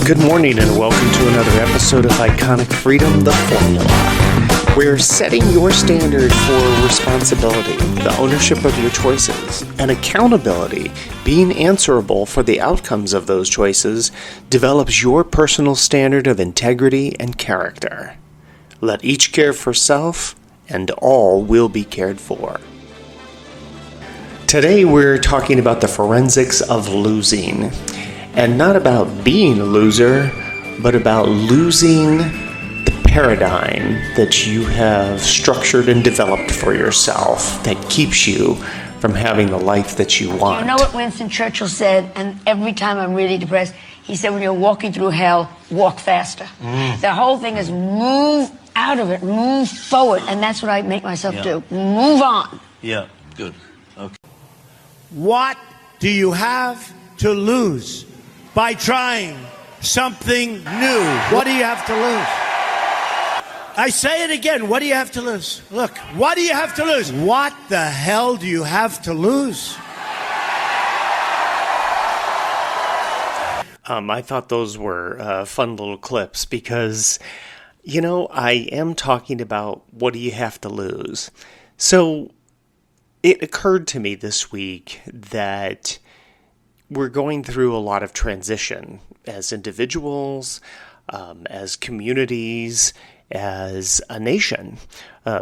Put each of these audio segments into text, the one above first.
Good morning and welcome to another episode of Iconic Freedom, the Formula. We're setting your standard for responsibility, the ownership of your choices, and accountability, being answerable for the outcomes of those choices, develops your personal standard of integrity and character. Let each care for self, and all will be cared for. Today we're talking about the forensics of losing. And not about being a loser, but about losing the paradigm that you have structured and developed for yourself that keeps you from having the life that you want. You know what Winston Churchill said, and every time I'm really depressed, he said, when you're walking through hell, walk faster. The whole thing is move out of it, move forward, and that's what I make myself do. Move on. Yeah, good. Okay. What do you have to lose by trying something new? What do you have to lose? I say it again. What do you have to lose? Look, what do you have to lose? What the hell do you have to lose? I thought those were fun little clips because, I am talking about what do you have to lose. So it occurred to me this week that we're going through a lot of transition as individuals, as communities, as a nation,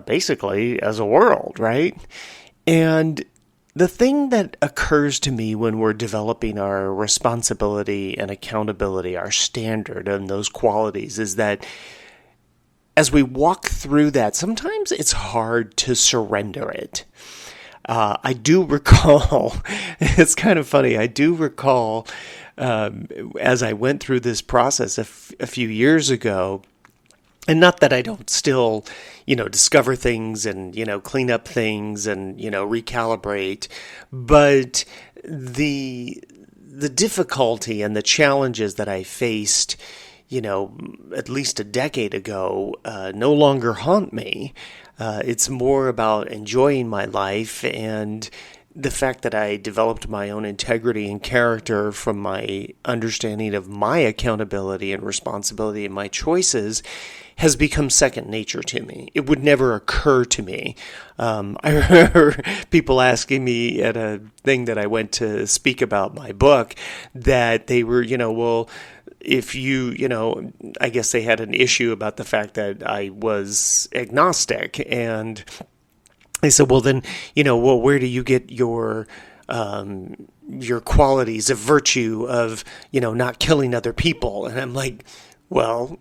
basically as a world, right? And the thing that occurs to me when we're developing our responsibility and accountability, our standard and those qualities, is that as we walk through that, sometimes it's hard to surrender it. I do recall, it's kind of funny, I do recall as I went through this process a few years ago, and not that I don't still, discover things and, clean up things and, recalibrate, but the difficulty and the challenges that I faced, at least a decade ago, no longer haunt me. It's more about enjoying my life and the fact that I developed my own integrity and character from my understanding of my accountability and responsibility and my choices has become second nature to me. It would never occur to me. I remember people asking me at a thing that I went to speak about my book that they were, well, if you, I guess they had an issue about the fact that I was agnostic, and they said, well, then, where do you get your qualities of virtue of, not killing other people? And I'm like, well,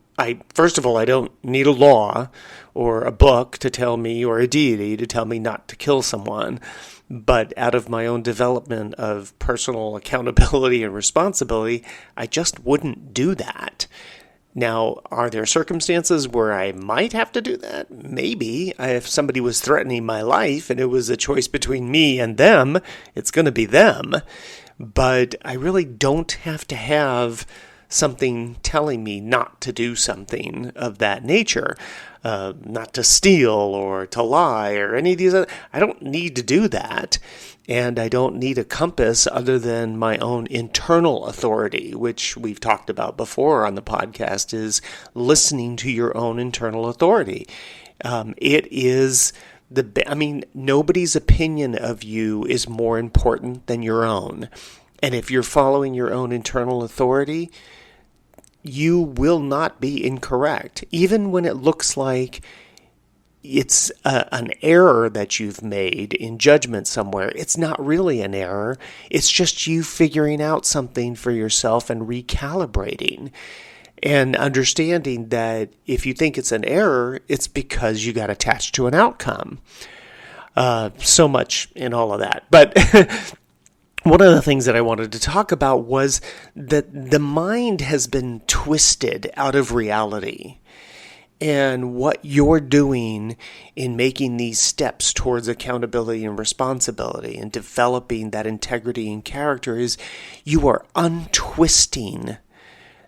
first of all, I don't need a law or a book to tell me, or a deity to tell me not to kill someone. But out of my own development of personal accountability and responsibility, I just wouldn't do that. Now, are there circumstances where I might have to do that? Maybe. If somebody was threatening my life and it was a choice between me and them, it's going to be them. But I really don't have to have something telling me not to do something of that nature, not to steal or to lie or any of these other. I don't need to do that, and I don't need a compass other than my own internal authority, which we've talked about before on the podcast, is listening to your own internal authority. It is nobody's opinion of you is more important than your own. And if you're following your own internal authority, you will not be incorrect. Even when it looks like it's an error that you've made in judgment somewhere, it's not really an error. It's just you figuring out something for yourself and recalibrating and understanding that if you think it's an error, it's because you got attached to an outcome. So much in all of that. But one of the things that I wanted to talk about was that the mind has been twisted out of reality. And what you're doing in making these steps towards accountability and responsibility and developing that integrity and character is you are untwisting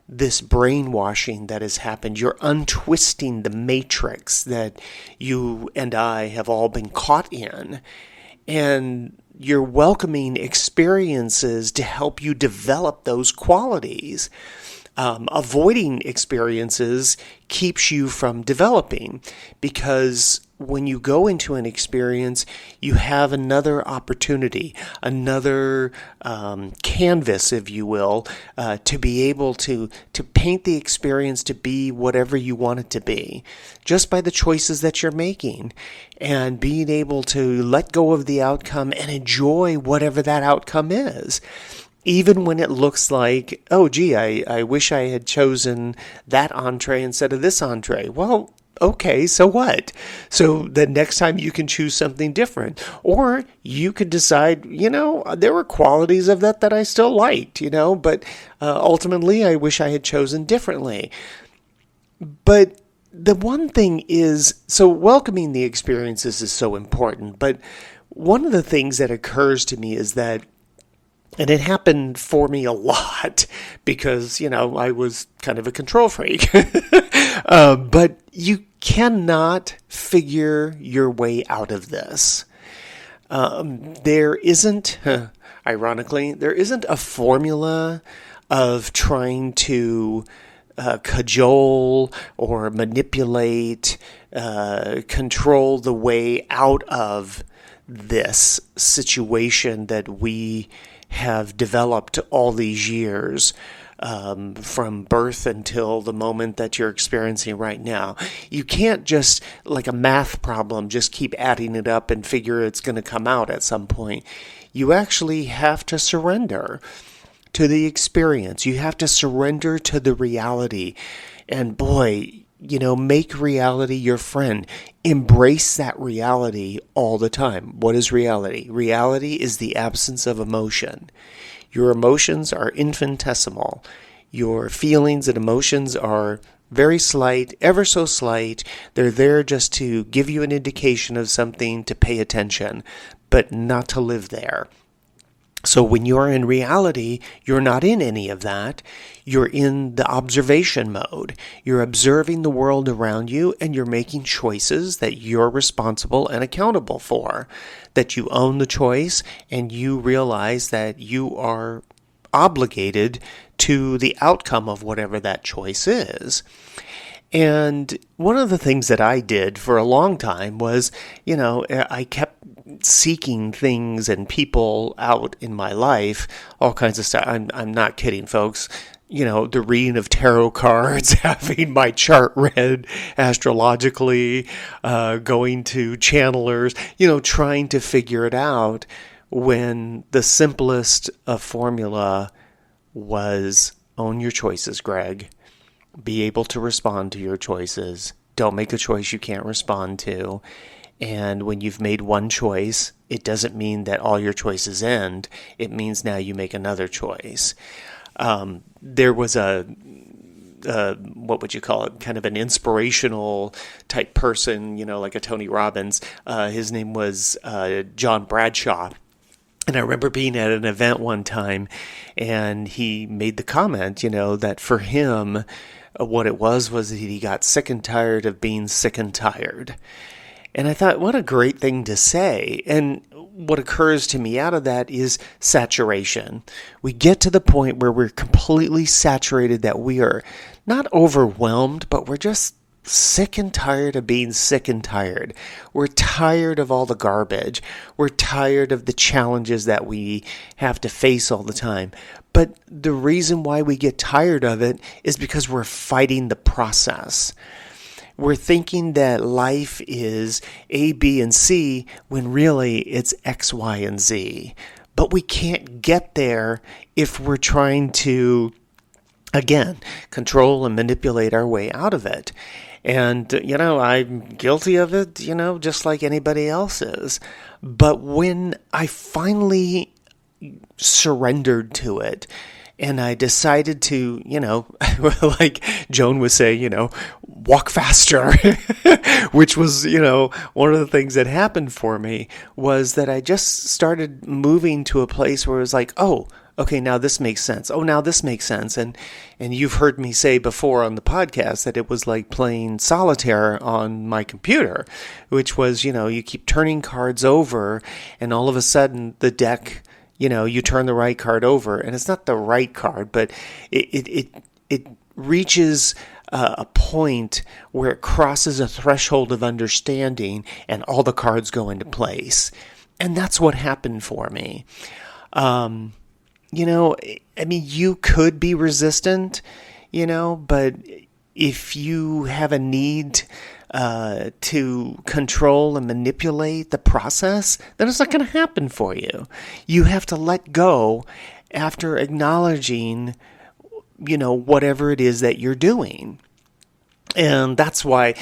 this brainwashing that has happened. You're untwisting the matrix that you and I have all been caught in. And you're welcoming experiences to help you develop those qualities. avoiding experiences keeps you from developing, because when you go into an experience, you have another opportunity, another canvas, if you will, to be able to paint the experience to be whatever you want it to be, just by the choices that you're making, and being able to let go of the outcome and enjoy whatever that outcome is. Even when it looks like, oh, gee, I wish I had chosen that entree instead of this entree. Well, okay, so what? So the next time you can choose something different. Or you could decide, there were qualities of that I still liked, but ultimately I wish I had chosen differently. But the one thing is, so welcoming the experiences is so important. But one of the things that occurs to me is that, and it happened for me a lot because, I was kind of a control freak. But you cannot figure your way out of this. There isn't a formula of trying to cajole or manipulate, control the way out of this situation that we have developed all these years, from birth until the moment that you're experiencing right now. You can't just, like a math problem, just keep adding it up and figure it's going to come out at some point. You actually have to surrender to the experience. You have to surrender to the reality. And boy, make reality your friend. Embrace that reality all the time. What is reality? Reality is the absence of emotion. Your emotions are infinitesimal. Your feelings and emotions are very slight, ever so slight. They're there just to give you an indication of something, to pay attention, but not to live there. So when you're in reality, you're not in any of that. You're in the observation mode. You're observing the world around you, and you're making choices that you're responsible and accountable for, that you own the choice, and you realize that you are obligated to the outcome of whatever that choice is. And one of the things that I did for a long time was, I kept seeking things and people out in my life, all kinds of stuff. I'm not kidding, folks. The reading of tarot cards, having my chart read astrologically, going to channelers, trying to figure it out, when the simplest of formula was own your choices, Greg. Be able to respond to your choices. Don't make a choice you can't respond to. And when you've made one choice, it doesn't mean that all your choices end. It means now you make another choice. There was what would you call it? Kind of an inspirational type person, like a Tony Robbins. His name was John Bradshaw. And I remember being at an event one time, and he made the comment, that for him, what it was that he got sick and tired of being sick and tired. And I thought, what a great thing to say. And what occurs to me out of that is saturation. We get to the point where we're completely saturated, that we are not overwhelmed, but we're just sick and tired of being sick and tired. We're tired of all the garbage. We're tired of the challenges that we have to face all the time. But the reason why we get tired of it is because we're fighting the process. We're thinking that life is A, B, and C, when really it's X, Y, and Z. But we can't get there if we're trying to, again, control and manipulate our way out of it. And, I'm guilty of it, just like anybody else is. But when I finally surrendered to it, and I decided to, like Joan was saying, walk faster, which was, one of the things that happened for me was that I just started moving to a place where it was like, oh, okay, now this makes sense. Oh, now this makes sense. And you've heard me say before on the podcast that it was like playing solitaire on my computer, which was, you keep turning cards over, and all of a sudden the deck, you turn the right card over, and it's not the right card, but it it reaches a point where it crosses a threshold of understanding and all the cards go into place. And that's what happened for me. You could be resistant, but if you have a need to control and manipulate the process, then it's not going to happen for you. You have to let go after acknowledging, whatever it is that you're doing. And that's why,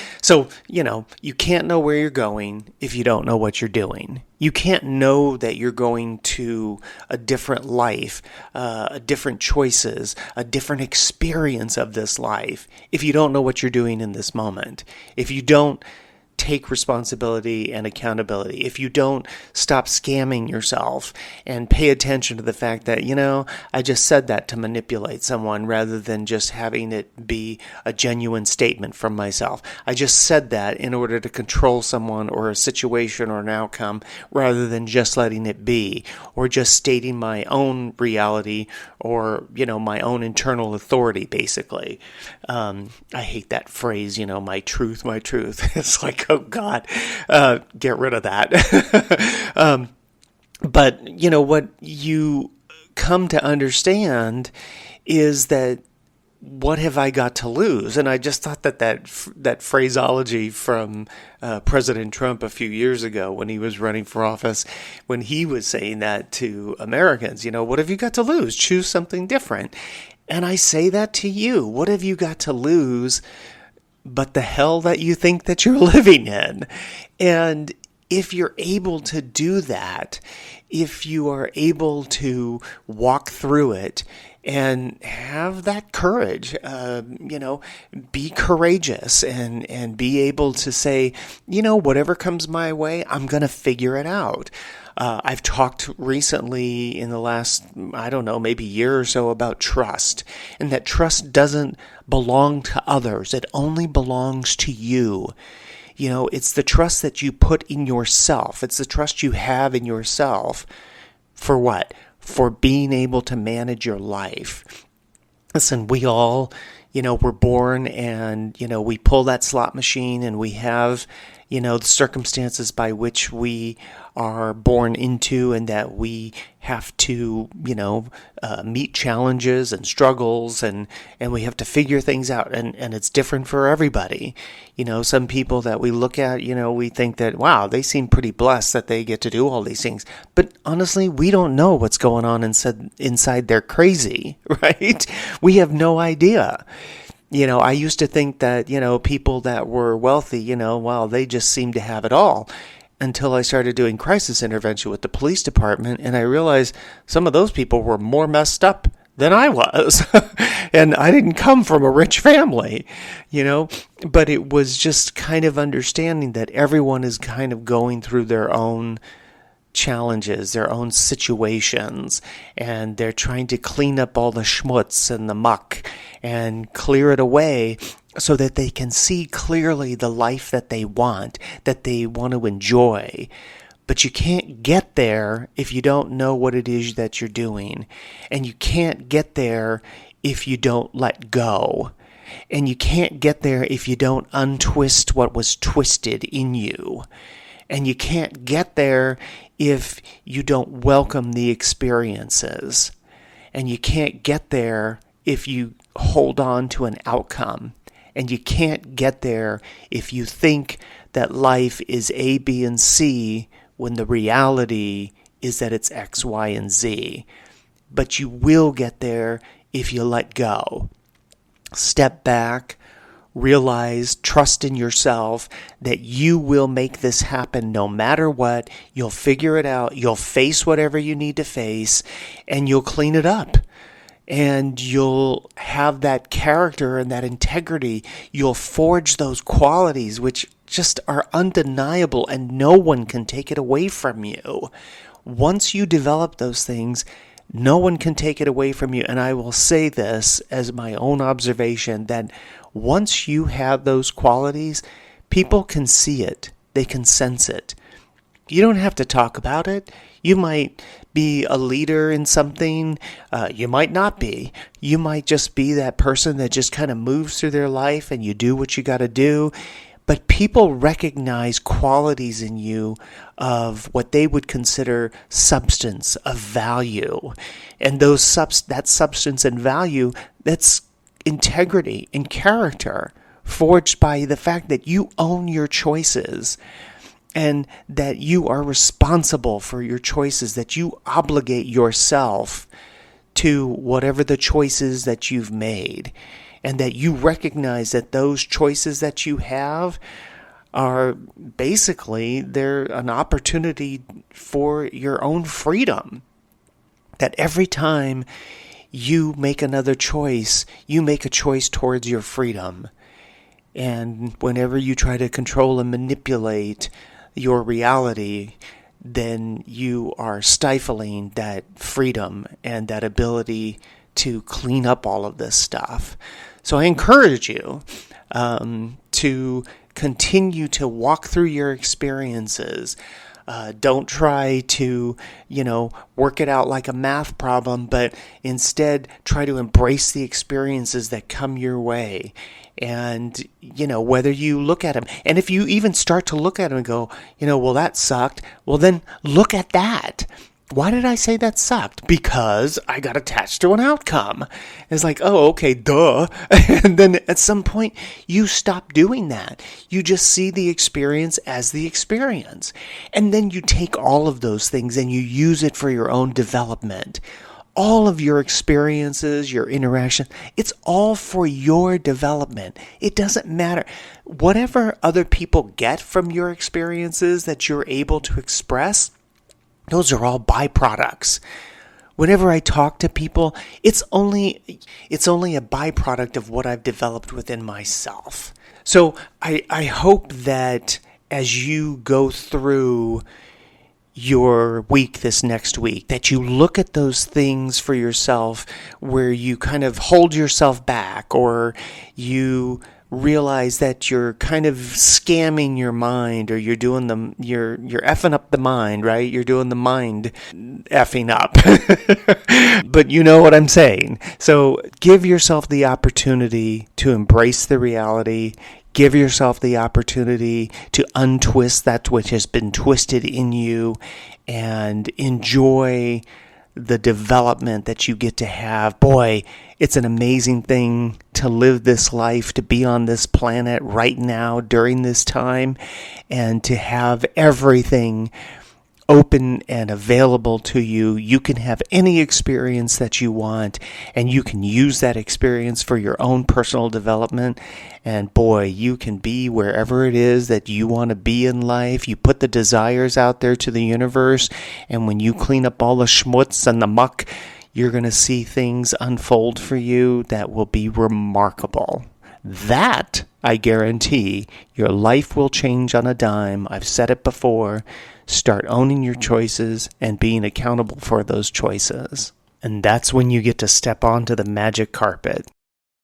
you can't know where you're going if you don't know what you're doing. You can't know that you're going to a different life, different choices, a different experience of this life if you don't know what you're doing in this moment. If you don't take responsibility and accountability, if you don't stop scamming yourself and pay attention to the fact that, I just said that to manipulate someone rather than just having it be a genuine statement from myself. I just said that in order to control someone or a situation or an outcome rather than just letting it be or just stating my own reality or, my own internal authority, basically. I hate that phrase, my truth. It's like, oh God, get rid of that. But what you come to understand is that what have I got to lose? And I just thought that phraseology from President Trump a few years ago when he was running for office, when he was saying that to Americans, what have you got to lose? Choose something different. And I say that to you. What have you got to lose but the hell that you think that you're living in? And if you're able to do that, if you are able to walk through it and have that courage, be courageous and be able to say, whatever comes my way, I'm going to figure it out. I've talked recently in the last, maybe year or so about trust, and that trust doesn't belong to others. It only belongs to you. It's the trust that you put in yourself. It's the trust you have in yourself for what? For being able to manage your life. Listen, we all, we're born and, we pull that slot machine and we have, the circumstances by which we are born into and that we have to, meet challenges and struggles and we have to figure things out and it's different for everybody. Some people that we look at, we think that, wow, they seem pretty blessed that they get to do all these things. But honestly, we don't know what's going on inside their crazy, right? We have no idea. I used to think that, people that were wealthy, they just seemed to have it all until I started doing crisis intervention with the police department. And I realized some of those people were more messed up than I was. And I didn't come from a rich family, but it was just kind of understanding that everyone is kind of going through their own challenges, their own situations, and they're trying to clean up all the schmutz and the muck and clear it away so that they can see clearly the life that they want to enjoy. But you can't get there if you don't know what it is that you're doing. And you can't get there if you don't let go. And you can't get there if you don't untwist what was twisted in you. And you can't get there if you don't welcome the experiences. And you can't get there if you hold on to an outcome. And you can't get there if you think that life is A, B, and C when the reality is that it's X, Y, and Z. But you will get there if you let go. Step back. Realize, trust in yourself that you will make this happen no matter what. You'll figure it out. You'll face whatever you need to face, and you'll clean it up. And you'll have that character and that integrity. You'll forge those qualities which just are undeniable, and no one can take it away from you. Once you develop those things, no one can take it away from you. And I will say this as my own observation, that once you have those qualities, people can see it. They can sense it. You don't have to talk about it. You might be a leader in something. You might not be. You might just be that person that just kind of moves through their life and you do what you got to do. But people recognize qualities in you of what they would consider substance, of value. And that substance and value, that's integrity and character forged by the fact that you own your choices and that you are responsible for your choices, that you obligate yourself to whatever the choices that you've made, and that you recognize that those choices that you have are basically, they're an opportunity for your own freedom. That every time you make another choice, you make a choice towards your freedom. And whenever you try to control and manipulate your reality, then you are stifling that freedom and that ability to clean up all of this stuff. So I encourage you to continue to walk through your experiences. Don't try to, work it out like a math problem, but instead try to embrace the experiences that come your way. And, whether you look at them, and if you even start to look at them and go, well, that sucked, well, then look at that. Why did I say that sucked? Because I got attached to an outcome. It's like, oh, okay, duh. And then at some point, you stop doing that. You just see the experience as the experience. And then you take all of those things and you use it for your own development. All of your experiences, your interaction, it's all for your development. It doesn't matter. Whatever other people get from your experiences that you're able to express, those are all byproducts. Whenever I talk to people, it's only a byproduct of what I've developed within myself. So I hope that as you go through your week this next week, that you look at those things for yourself where you kind of hold yourself back, or you realize that you're kind of scamming your mind, or you're doing you're effing up the mind, right? You're doing the mind effing up. But you know what I'm saying. So give yourself the opportunity to embrace the reality. Give yourself the opportunity to untwist that which has been twisted in you, and enjoy the development that you get to have. Boy, it's an amazing thing to live this life, to be on this planet right now during this time, and to have everything open and available to you. You can have any experience that you want, and you can use that experience for your own personal development. And boy, you can be wherever it is that you want to be in life. You put the desires out there to the universe, and when you clean up all the schmutz and the muck, you're going to see things unfold for you that will be remarkable. That, I guarantee, your life will change on a dime. I've said it before. Start owning your choices and being accountable for those choices. And that's when you get to step onto the magic carpet.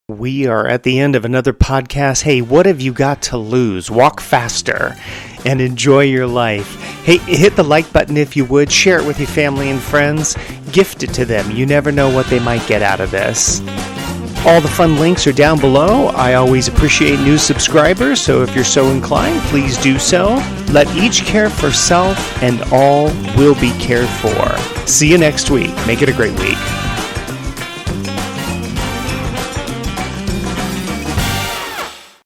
We are at the end of another podcast. Hey, what have you got to lose? Walk faster and enjoy your life. Hey, hit the like button if you would. Share it with your family and friends. Gift it to them. You never know what they might get out of this. All the fun links are down below. I always appreciate new subscribers, so if you're so inclined, please do so. Let each care for self, and all will be cared for. See you next week. Make it a great week.